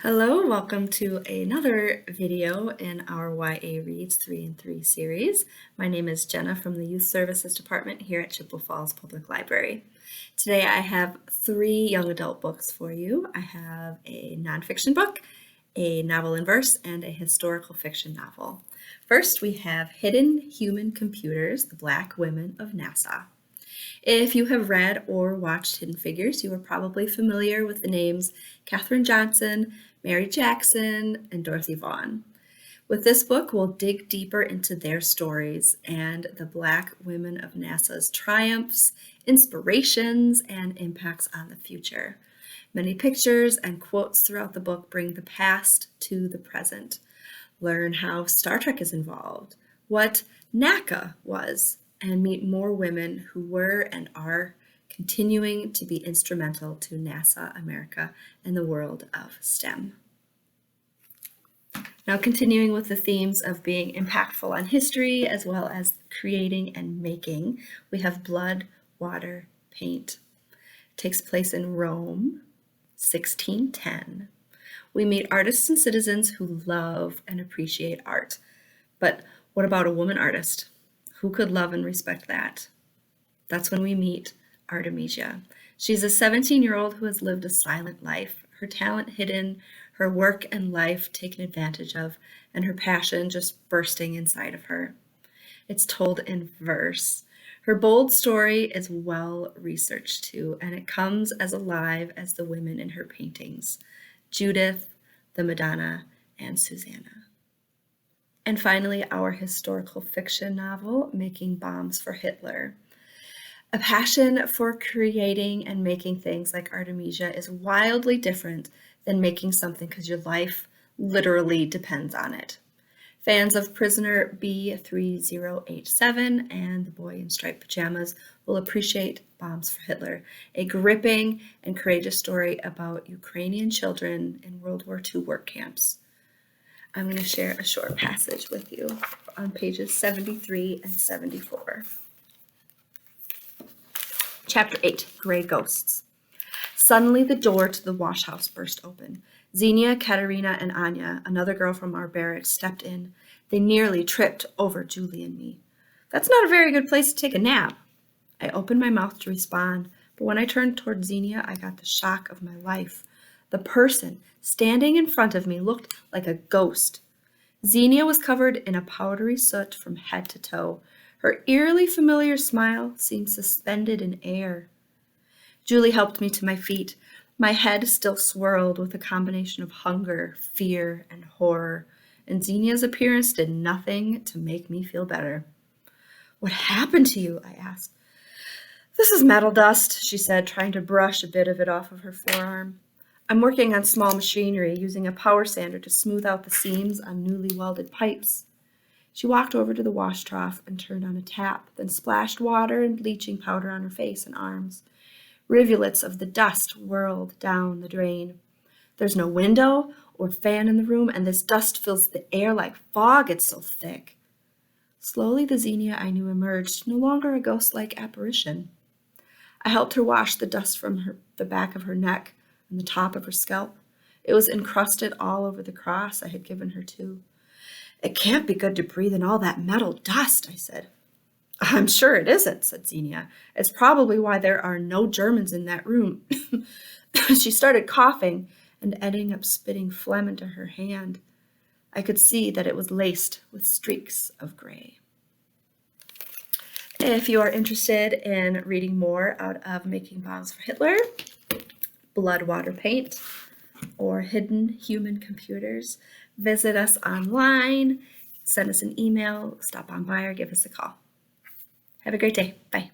Hello, welcome to another video in our YA Reads 3 and 3 series. My name is Jenna from the Youth Services Department here at Chippewa Falls Public Library. Today I have 3 young adult books for you. I have a nonfiction book, a novel in verse, and a historical fiction novel. First, we have Hidden Human Computers, The Black Women of NASA. If you have read or watched Hidden Figures, you are probably familiar with the names Katherine Johnson, Mary Jackson, and Dorothy Vaughan. With this book, we'll dig deeper into their stories and the Black women of NASA's triumphs, inspirations, and impacts on the future. Many pictures and quotes throughout the book bring the past to the present. Learn how Star Trek is involved, what NACA was, and meet more women who were and are continuing to be instrumental to NASA, America, and the world of STEM. Now, continuing with the themes of being impactful on history as well as creating and making, we have Blood, Water, Paint. It takes place in Rome, 1610. We meet artists and citizens who love and appreciate art. But what about a woman artist? Who could love and respect that? That's when we meet Artemisia. She's a 17-year-old who has lived a silent life, her talent hidden, her work and life taken advantage of, and her passion just bursting inside of her. It's told in verse. Her bold story is well researched too, and it comes as alive as the women in her paintings, Judith, the Madonna, and Susanna. And finally, our historical fiction novel, Making Bombs for Hitler. A passion for creating and making things like Artemisia is wildly different than making something because your life literally depends on it. Fans of Prisoner B3087 and The Boy in Striped Pajamas will appreciate Bombs for Hitler, a gripping and courageous story about Ukrainian children in World War II work camps. I'm going to share a short passage with you on pages 73 and 74. Chapter 8, Gray Ghosts. Suddenly the door to the wash house burst open. Xenia, Katerina, and Anya, another girl from our barracks, stepped in. They nearly tripped over Julie and me. That's not a very good place to take a nap. I opened my mouth to respond, but when I turned toward Xenia, I got the shock of my life. The person standing in front of me looked like a ghost. Xenia was covered in a powdery soot from head to toe. Her eerily familiar smile seemed suspended in air. Julie helped me to my feet. My head still swirled with a combination of hunger, fear, and horror, and Xenia's appearance did nothing to make me feel better. What happened to you? I asked. This is metal dust, she said, trying to brush a bit of it off of her forearm. I'm working on small machinery, using a power sander to smooth out the seams on newly welded pipes. She walked over to the wash trough and turned on a tap, then splashed water and bleaching powder on her face and arms. Rivulets of the dust whirled down the drain. There's no window or fan in the room, and this dust fills the air like fog. It's so thick. Slowly, the Xenia I knew emerged, no longer a ghost-like apparition. I helped her wash the dust from the back of her neck and the top of her scalp. It was encrusted all over the cross I had given her too. It can't be good to breathe in all that metal dust, I said. I'm sure it isn't, said Xenia. It's probably why there are no Germans in that room. She started coughing and ending up spitting phlegm into her hand. I could see that it was laced with streaks of gray. If you are interested in reading more out of Making Bombs for Hitler, Blood, Water, Paint, or Hidden Human Computers, visit us online, send us an email, stop on by, or give us a call. Have a great day. Bye.